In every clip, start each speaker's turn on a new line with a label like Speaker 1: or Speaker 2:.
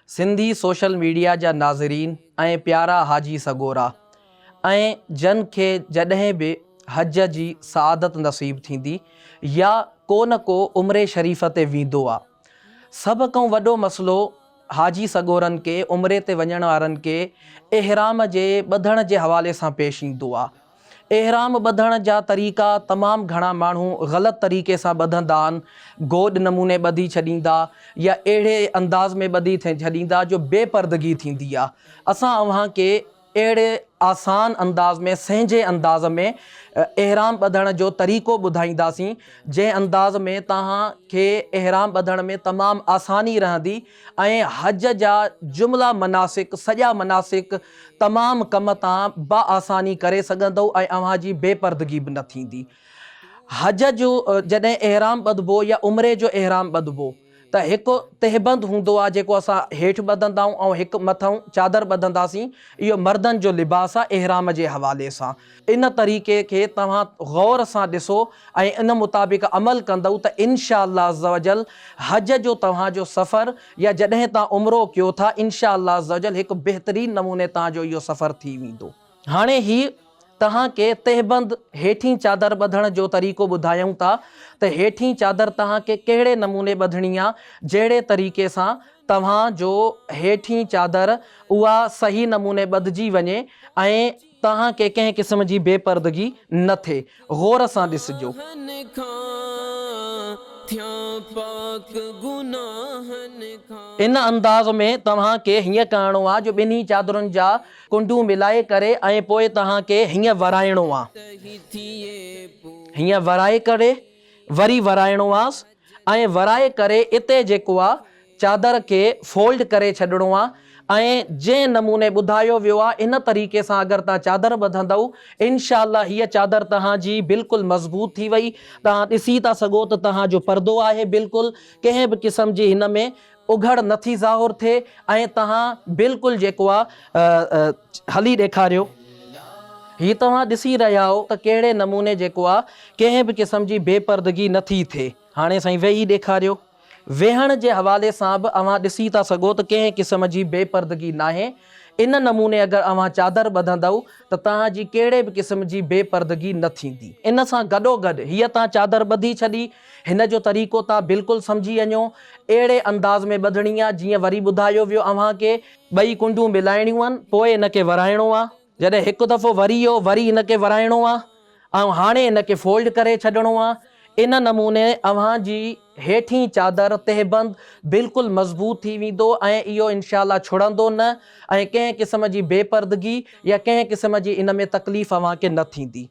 Speaker 1: Sindhi social media जा नाज़रीन ऐं प्यारा हाजी सगोरा ऐं जन खे जॾहिं बि हज जी सआदत नसीब थींदी या को न को उम्रे शरीफ़ ते वेंदो आहे। सभ खां वॾो मसइलो हाजी सगोरनि के उम्रे ते वञण वारनि के एहराम जे ॿधण जे हवाले सां पेश ईंदो आहे। एहराम ॿधण जा तरीक़ा तमामु घणा माण्हू ग़लति तरीक़े सां ॿधंदा आहिनि। गोॾ नमूने ॿधी छॾींदा या अहिड़े अंदाज़ में ॿधी छॾींदा जो बेपर्दगी थींदी आहे। असां अव्हांखे अहिड़े आसान अंदाज़ में सहजे अंदाज़ में एहराम ॿधण जो तरीक़ो ॿुधाईंदासीं जंहिं अंदाज़ में तव्हांखे एहराम ॿधण में तमामु आसानी रहंदी ऐं हज जा जुमिला मनासिक सॼा मनासिक तमामु कम तव्हां बआसानी करे सघंदव ऐं अव्हांजी बेपर्दगी बि न थींदी। हज जो जॾहिं एहराम ॿधबो या उम्रे जो एहराम ॿधबो त हिकु तहबंद हूंदो आहे जेको असां हेठि ॿधंदा आहियूं ऐं हिकु मथां चादर ॿधंदासीं। इहो मर्दनि जो लिबास आहे एहराम जे हवाले सां। इन तरीक़े खे तव्हां ग़ौर सां ॾिसो ऐं इन मुताबिक़ अमल कंदव त इंशाअल्लाह अज़्ज़ वजल हज जो तव्हांजो सफ़र या जॾहिं तव्हां उम्रो कयो था इंशाअल्लाह अज़्ज़ वजल हिकु बहितरीनु नमूने तव्हांजो इहो सफ़र थी वेंदो। हाणे ही तव्हांखे तहबंद हेठीं चादर ॿधण जो तरीक़ो ॿुधायूं था त हेठीं चादर तव्हांखे कहिड़े नमूने ॿधणी आहे। जहिड़े तरीक़े सां तव्हांजो हेठीं चादर उहा सही नमूने ॿधजी वञे ऐं तव्हांखे कंहिं क़िस्म जी बेपर्दगी न थिए। ग़ौर सां ॾिसिजो। इन अंदाज़ में तव्हांखे हीअं करिणो आहे जो ॿिन्ही चादरुनि जा कुंडूं मिलाए करे ऐं पोइ तव्हांखे हीअं वराइणो आहे। हीअं वराए करे वरी वराइणो आहे ऐं वराए करे इते जेको आहे चादर खे फोल्ड करे छॾिणो आहे ऐं जंहिं नमूने ॿुधायो वियो आहे इन तरीक़े सां अगरि तव्हां चादर ॿधंदव इंशाअल्लाह हीअ चादर तव्हांजी बिल्कुलु मज़बूत थी वई। तव्हां ॾिसी था सघो त तव्हांजो पर्दो आहे बिल्कुलु कंहिं बि क़िस्म जी हिन में उघड़ नथी ज़ाहिर थिए ऐं तव्हां बिल्कुलु जेको आहे हली ॾेखारियो। हीअ तव्हां ॾिसी रहिया हो त कहिड़े नमूने जेको आहे कंहिं बि क़िस्म जी बेपर्दगी नथी थिए। हाणे साईं वेही ॾेखारियो। वेहण जे हवाले सां बि अव्हां ॾिसी था सघो त कंहिं क़िस्म जी बेपर्दगी नाहे। इन नमूने अगरि अव्हां चादर ॿधंदव त तव्हांजी कहिड़े बि क़िस्म जी बेपर्दगी न थींदी। इन सां गॾोगॾु हीअ तव्हां चादर ॿधी छॾी हिन जो तरीक़ो तव्हां बिल्कुलु सम्झी वञो। अहिड़े अंदाज़ में ॿधणी आहे जीअं वरी ॿुधायो वियो अव्हांखे ॿई कुंडूं मिलाइणियूं आहिनि पोइ इनखे वराइणो आहे। जॾहिं हिकु दफ़ो वरी वियो वरी इनखे वराइणो आहे ऐं हाणे इनखे फोल्ड करे छॾिणो आहे। इन नमूने अव्हांजी हेठीं चादर तहबंद बिल्कुलु मज़बूत थी वेंदो ऐं इहो इंशाअल्लाह छुड़ंदो न ऐं कंहिं क़िस्म जी बेपर्दगी या कंहिं क़िस्म जी इन में तकलीफ़ अव्हांखे न थींदी।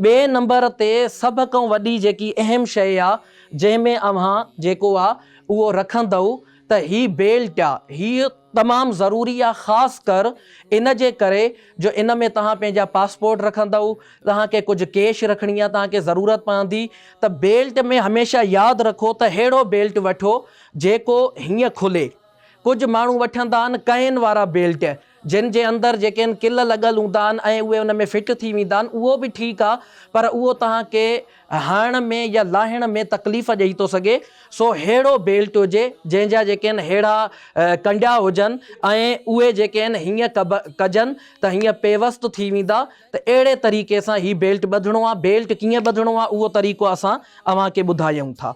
Speaker 1: ॿिए नंबर ते सभ खां वॾी जेकी अहम शइ आहे जंहिंमें अव्हां जेको आहे उहो रखंदव त ही बेल्ट आहे। हीअ तमामु ज़रूरी आहे ख़ासि कर इन जे करे जो इन में तव्हां पंहिंजा पासपोर्ट रखंदव तव्हांखे कुझु कैश रखणी आहे तव्हांखे ज़रूरत पवंदी त बेल्ट में हमेशह यादि रखो त अहिड़ो बेल्ट वठो जेको हीअं खुले। कुझु माण्हू वठंदा आहिनि कैन वारा बेल्ट जिन जे अंदरि जेके आहिनि किल लॻल हूंदा आहिनि ऐं उहे उन में फिट थी वेंदा आहिनि। उहो बि ठीकु आहे पर उहो तव्हांखे हणण में या लाहिण में तकलीफ़ ॾेई थो सघे। सो अहिड़ो बेल्ट हुजे जंहिंजा जेके आहिनि अहिड़ा कंडिया हुजनि ऐं उहे जेके आहिनि हीअं कजनि त हीअं पेवस्त थी वेंदा त अहिड़े तरीक़े सां हीअ बेल्ट ॿधणो आहे। बेल्ट कीअं ॿधणो आहे उहो तरीक़ो असां अव्हांखे ॿुधायूं था।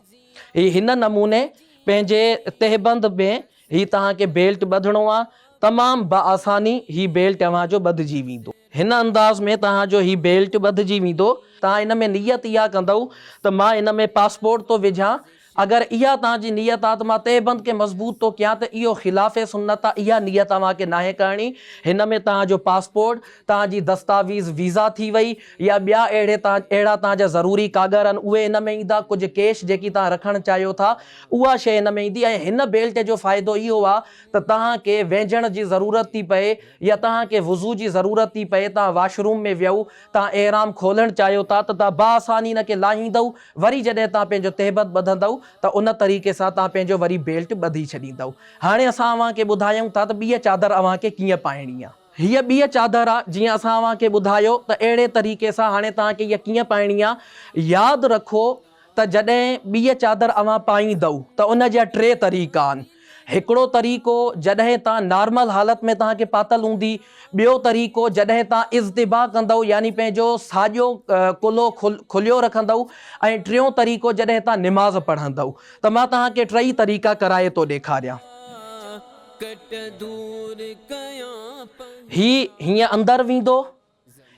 Speaker 1: हिन नमूने पंहिंजे तहबंद में ही तव्हांखे बेल्ट ॿधणो आहे। तमामु बआसानी ही बेल्ट अव्हांजो ॿधिजी वेंदो। हिन अंदाज़ में तव्हांजो ही बेल्ट ॿधिजी वेंदो। तव्हां इन में नियत इहा कंदव त मां इन में पासपोर्ट थो विझां। अगरि इहा तव्हांजी नियत आहे त मां तहबंद खे मज़बूत थो कयां त इहो ख़िलाफ़े सुन्नत आहे। इहा नियत तव्हांखे नाहे करणी। हिन में तव्हांजो पासपोर्ट तव्हांजी दस्तावेज़ वीज़ा थी वई या ॿिया अहिड़ा तव्हांजा ज़रूरी कागर आहिनि उहे इन में ईंदा। कुझु कैश जेकी तव्हां रखणु चाहियो था उहा शइ इन में ईंदी। ऐं हिन बेल्ट जो फ़ाइदो इहो आहे त तव्हांखे वेझण जी ज़रूरत थी पए या तव्हांखे वुज़ू जी ज़रूरत थी पए तव्हां वाशरूम में वियो तव्हां एहराम खोलणु चाहियो था त तव्हां बआसानी इन खे लाहींदव। वरी जॾहिं तव्हां पंहिंजो तहबंद ॿधंदव त उन तरीक़े सां तव्हां पंहिंजो वरी बेल्ट ॿधी छॾींदव। हाणे असां अव्हांखे ॿुधायूं था त ॿीअ चादर अव्हांखे कीअं पाइणी आहे। हीअ ॿीअ चादर आहे जीअं असां अव्हांखे ॿुधायो त अहिड़े तरीक़े सां हाणे तव्हांखे हीअ कीअं पाइणी आहे। यादि रखो त जॾहिं ॿीअ चादर अव्हां पाईंदव त उन जा टे तरीक़ा आहिनि। हिकिड़ो तरीक़ो जॾहिं तव्हां नॉर्मल हालत में तव्हांखे पातल हूंदी, ॿियो तरीक़ो जॾहिं तव्हां इज़्तिबा कंदव यानी पंहिंजो साॼो कुल्हो खुलियो रखंदव, ऐं टियों तरीक़ो जॾहिं तव्हां निमाज़ पढ़ंदव। त मां तव्हांखे टई तरीक़ा कराए थो ॾेखारियां। हीअं अंदरि वेंदो,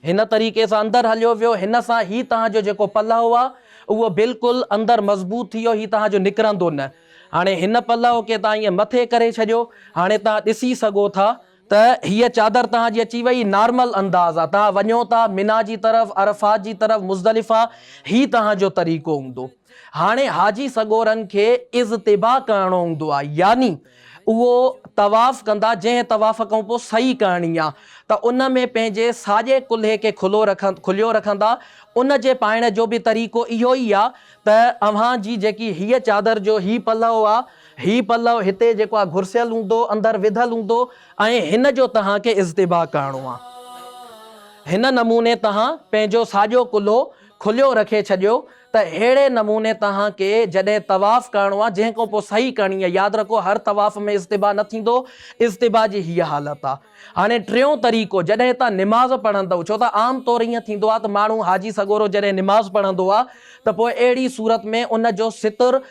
Speaker 1: हिन तरीक़े सां अंदरि हलियो वियो, हिन सां ही तव्हांजो जेको पलउ आहे उहो बिल्कुलु अंदरि मज़बूत थी वियो, ही तव्हांजो निकिरंदो न। हाणे हिन पलउ खे तव्हां ईअं मथे करे छॾियो। हाणे तव्हां ॾिसी सघो था त हीअ चादर तव्हांजी अची वई, नॉर्मल अंदाज़ आहे। तव्हां वञो था मिना जी तरफ़, अरफात जी तरफ़, मुज़दलिफ़ा, ही तव्हांजो तरीक़ो हूंदो। हाणे हाजी सगोरनि खे इज़्तिबा करणो हूंदो आहे, यानी उहो तवाफ़ कंदा, जंहिं तवाफ़ खां पोइ सही करणी आहे त उन में पंहिंजे साॼे कुल्हे खे खुलियो रखंदा। उन जे पाइण जो बि तरीक़ो इहो ई आहे त अव्हांजी जेकी हीअ चादर जो ही पलउ आहे, ही पलउ हिते जेको आहे घुरसियल हूंदो, अंदरि विधल हूंदो, ऐं हिन जो तव्हांखे इज़्तिबा करणो आहे। हिन नमूने तव्हां पंहिंजो साॼो कुल्हो खुलियो रखे छॾियो। त अहिड़े नमूने तव्हांखे जॾहिं तवाफ़ करणो आहे, जंहिं खां पोइ सही करणी आहे, यादि रखो हर तवाफ़ में इज़्तिबा न थींदो, इज़्तिबा जी हीअ हालत आहे। हाणे टियों तरीक़ो जॾहिं तव्हां निमाज़ पढ़ंदव, छो त आम तौरु ईअं थींदो आहे त माण्हू हाजी सगोरो जॾहिं निमाज़ पढ़ंदो आहे त पोइ अहिड़ी सूरत में उन जो सितर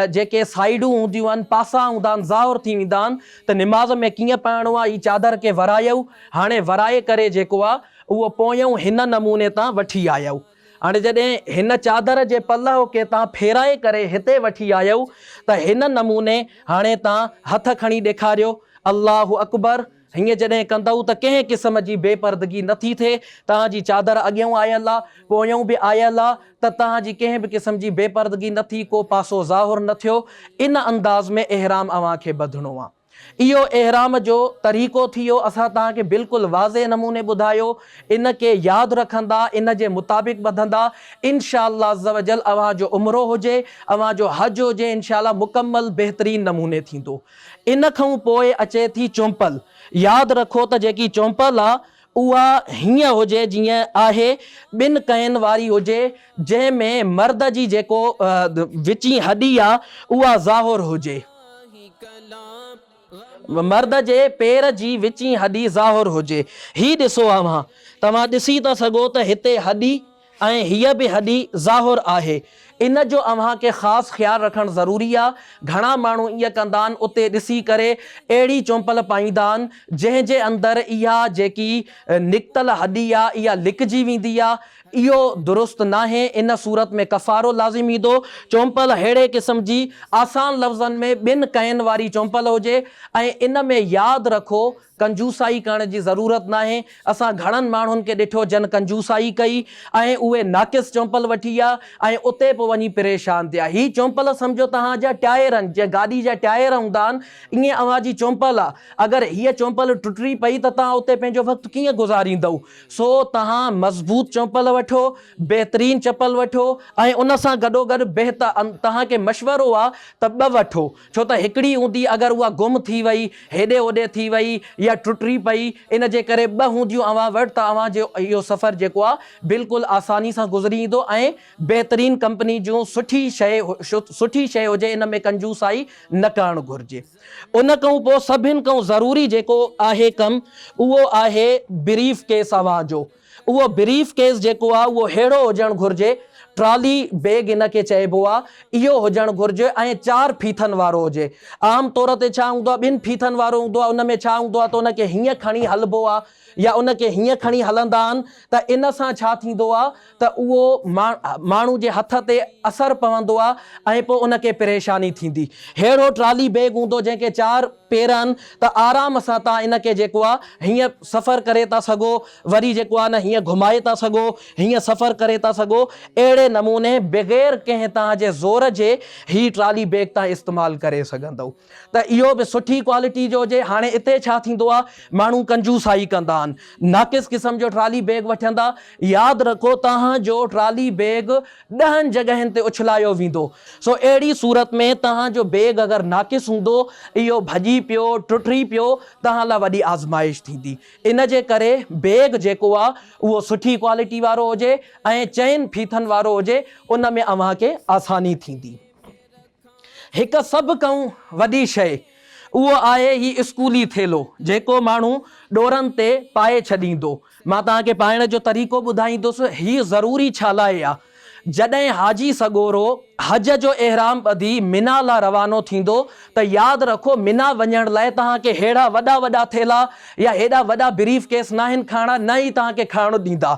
Speaker 1: जेके साइडूं हूंदियूं आहिनि, पासा हूंदा आहिनि, ज़ाहिर थी वेंदा आहिनि त निमाज़ में कीअं पढ़णो आहे। ही चादर खे वरायऊं, हाणे वराए करे जेको आहे उहो पोयूं हिन नमूने तव्हां वठी आयऊं। हाणे जॾहिं हिन चादर जे पलउ खे तव्हां फेराए करे हिते वठी आयऊं त हिन नमूने हाणे तव्हां हथ खणी ॾेखारियो, अल्लाहु अकबर। हीअं जॾहिं कंदव त कंहिं क़िस्म जी बेपर्दगी नथी थिए। तव्हांजी चादर अॻियां आयल आहे, पोयूं बि आयल आहे, त तव्हांजी कंहिं बि क़िस्म जी बेपर्दगी न थी, को पासो ज़ाहिर न थियो। इन अंदाज़ में एहराम अव्हांखे ॿधणो आहे। इहो एहराम जो तरीक़ो थी वियो, असां तव्हांखे बिल्कुलु वाज़े नमूने ॿुधायो। इन खे यादि रखंदा, इन जे मुताबिक़ ॿधंदा, इंशाअल्लाह अज़्ज़ व जल अव्हांजो उम्रो हुजे, अव्हांजो हज हुजे, इंशाअल्लाह मुकम्मल बहितरीन नमूने थींदो। इन खां पोइ अचे थी चोंपल। यादि रखो त जेकी चोंपल आहे उहा हीअं हुजे जीअं आहे, ॿिनि कयनि वारी हुजे, जंहिंमें मर्द जी जेको विची हॾी आहे उहा ज़ाहिर हुजे। मर्द जे पेर जी विची हॾी ज़ाहिर हुजे। ही ॾिसो तव्हां ॾिसी था सघो त हिते हॾी ऐं हीअ बि हॾी ज़ाहिर आहे। इन जो अव्हांखे ख़ासि ख़्यालु रखणु ज़रूरी आहे। घणा माण्हू ईअं कंदा आहिनि, उते ॾिसी करे अहिड़ी चोंपल पाईंदा आहिनि जंहिंजे अंदरि इहा जेकी निकितल हॾी आहे इहा लिकजी वेंदी आहे। इहो दुरुस्त नाहे। इन सूरत में कफ़ारो लाज़िम ईंदो। चोंपल अहिड़े क़िस्म जी आसान लफ़्ज़नि में ॿिनि कयनि वारी चोंपल हुजे। ऐं इन में यादि रखो कंजूसाई करण जी ज़रूरत नाहे। असां घणनि माण्हुनि खे ॾिठो जन कंजूसाई कई ऐं उहे नाक़िस चोंपल वठी विया ऐं उते पोइ वञी परेशान थिया। ही चोंपल सम्झो तव्हांजा टायरनि, जीअं गाॾी जा टायर हूंदा आहिनि, ईअं अव्हांजी चोंपल आहे। अगरि हीअ चोंपल टुटी पई त तव्हां उते पंहिंजो वक़्तु कीअं गुज़ारींदव। सो तव्हां मज़बूत चोंपल वठो, बहितरीन चप्पल वठो, ऐं उन सां गॾोगॾु तव्हांखे मशवरो आहे त ॿ वठो। छो त हिकिड़ी हूंदी, अगरि उहा गुम थी वई, हेॾे होॾे थी वई या टुटी पई, इन जे करे ॿ हूंदियूं अव्हां वटि त अव्हांजो इहो सफ़र जेको आहे बिल्कुलु आसानी सां गुज़री ईंदो ऐं बहितरीन कंपनी जूं सुठी शइ हुजे। इन में कंजूसाई न करणु घुरिजे। उन खां पोइ सभिनि खां ज़रूरी जेको आहे कमु, उहो आहे ब्रीफ केस अव्हांजो। उहो ब्रीफ केस जेको आहे उहो अहिड़ो हुजणु घुरिजे, ट्रॉली बैग इन खे चइबो आहे, इहो हुजणु घुरिजे ऐं 4 फीथनि वारो हुजे। आम तौर ते छा हूंदो आहे, 2 फीथनि वारो हूंदो आहे। उन में छा हूंदो आहे त उनखे हीअं खणी हलबो आहे या उनखे हीअं खणी हलंदा आहिनि त इन सां छा थींदो आहे त उहो माण्हू जे हथ ते असरु पवंदो आहे ऐं पोइ उनखे परेशानी थींदी। अहिड़ो ट्रॉली बैग हूंदो जंहिंखे 4 पेर आहिनि त आराम सां तव्हां इनखे जेको आहे हीअं सफ़र करे था सघो, वरी जेको आहे न हीअं घुमाए था सघो, हीअं सफ़र करे था सघो। अहिड़े नमूने बग़ैर कंहिं तव्हांजे ज़ोर जे ही ट्रॉली बैग तव्हां इस्तेमालु करे सघंदव। त इहो बि सुठी क्वालिटी जो हुजे। हाणे हिते छा थींदो आहे, माण्हू कंजूसाई कंदा आहिनि, नाक़िस क़िस्म जो ट्रॉली बैग वठंदा। यादि रखो तव्हांजो ट्रॉली बैग 10 जॻहियुनि ते उछलायो वेंदो। सो अहिड़ी सूरत में तव्हांजो बैग अगरि नाक़िस हूंदो, इहो भॼी पियो, टुटी पियो, तव्हां लाइ वॾी आज़माइश थींदी। इन जे करे बैग जेको आहे उहो सुठी क्वालिटी वारो हुजे ऐं 4 फीथनि वारो हुजे। उन में अव्हांखे आसानी थींदी। हिकु सभ खां वॾी शइ, उहो आहे ही स्कूली थेलो जेको माण्हू ॾोरनि ते पाए छॾींदो। मां तव्हांखे पाइण जो तरीक़ो ॿुधाईंदुसि। ही ज़रूरी छा लाइ आहे? जॾहिं हाजी सॻोरो हज जो इहराम ॿधी मिना लाइ रवानो थींदो त यादि रखो मिना वञण लाइ तव्हांखे हेड़ा वॾा वॾा थेला या हेॾा वॾा ब्रीफ केस न आहिनि खणणा, न ई तव्हांखे खणणु ॾींदा।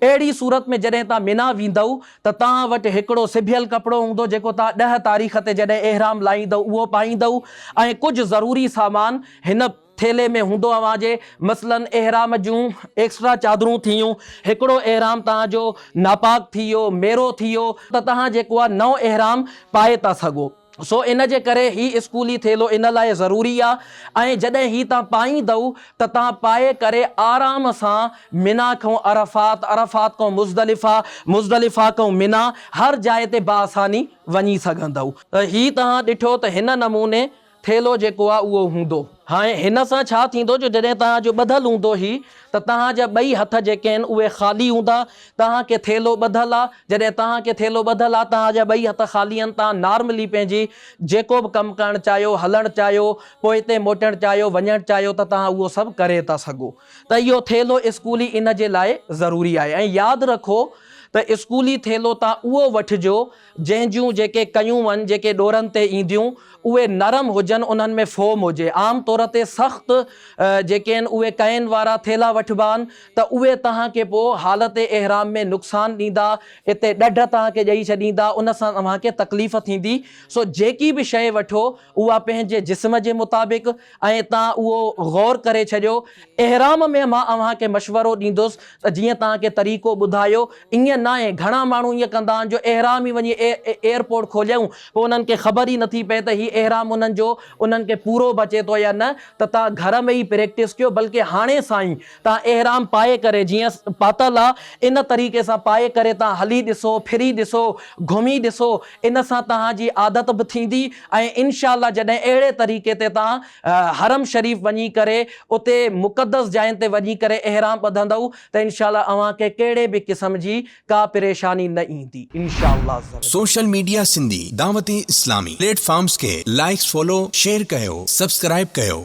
Speaker 1: अहिड़ी सूरत में जॾहिं तव्हां मिना वेंदव त तव्हां वटि हिकिड़ो सिबियल कपिड़ो हूंदो जेको तव्हां 10 तारीख़ ते जॾहिं इहराम लाहींदव उहो पाईंदव, ऐं कुझु ज़रूरी सामान हिन थेले में हूंदो अव्हांजे। मसलन इहराम जूं एक्स्ट्रा चादरूं थियूं, हिकिड़ो इहराम तव्हांजो नापाक थी वियो, मेरो थी वियो, त तव्हां जेको आहे नओं इहराम पाए था सघो। सो इन जे करे ही स्कूली थेलो इन लाइ ज़रूरी आहे। ऐं जॾहिं ही तव्हां पाईंदव त तव्हां पाए करे आराम सां मिना खां अरफात, अरफात खां मुज़दलिफ़ा, मुज़दलिफ़ा खां मिना, हर जाइ ते बाआसानी वञी सघंदव। त ही तव्हां ॾिठो त हिन नमूने थेलो जेको आहे उहो हूंदो। हाणे हिन सां छा थींदो, जो जॾहिं तव्हांजो ॿधल हूंदो ही त तव्हांजा ॿई हथ जेके आहिनि उहे ख़ाली हूंदा। तव्हांखे थेलो ॿधल आहे, जॾहिं तव्हांखे थेलो ॿधल आहे तव्हांजा ॿई हथ ख़ाली आहिनि, तव्हां नॉर्मली पंहिंजी जेको बि कमु करणु चाहियो, हलणु चाहियो, पोइ हिते मोटणु चाहियो, वञणु चाहियो, त तव्हां उहो सभु करे था सघो। त इहो थेलो स्कूली इन जे लाइ ज़रूरी आहे। ऐं यादि रखो त स्कूली थेलो तव्हां उहो वठिजो जंहिंजूं जेके कयूं आहिनि, जेके ॾोरनि ते ईंदियूं, उहे नरम हुजनि, उन्हनि में फोम हुजे। आम तौर ते सख़्तु जेके आहिनि उहे कयनि वारा थेला वठिबा आहिनि, त उहे तव्हांखे पोइ हालत इहराम में नुक़सानु ॾींदा, हिते ॾढ तव्हांखे ॾेई छॾींदा, उन सां तव्हांखे तकलीफ़ थींदी। सो जेकी बि शइ वठो उहा पंहिंजे जिस्म जे मुताबिक़, ऐं तव्हां उहो गौर करे छॾियो। इहराम में मां अव्हांखे मशवरो ॾींदुसि त जीअं तव्हांखे तरीक़ो ॿुधायो ईअं न आहे। घणा माण्हू ईअं कंदा आहिनि जो इहराम ई वञी एयरपोर्ट खोलियऊं, पोइ उन्हनि खे ख़बर ई नथी पए त ही इहराम उन्हनि खे पूरो बचे थो या न। त तव्हां घर में ई प्रैक्टिस कयो, बल्कि हाणे साईं तव्हां इहराम पाए करे जीअं पातल आहे इन तरीक़े सां पाए करे तव्हां हली ॾिसो, फिरी ॾिसो, घुमी ॾिसो, इन सां तव्हांजी आदत बि थींदी। ऐं इनशाअल्लाह जॾहिं अहिड़े तरीक़े ते तव्हां हरम शरीफ़ वञी करे उते मुक़दस जायुनि ते वञी करे इहराम ॿधंदव त इनशाअल्लाह अव्हांखे कहिड़े बि क़िस्म जी का परेशानी न ईंदी इंशाअल्लाह।
Speaker 2: Social media Sindhi Dawat Islami platforms के लाइक्स, फॉलो, शेयर कयो, सब्सक्राइब कयो।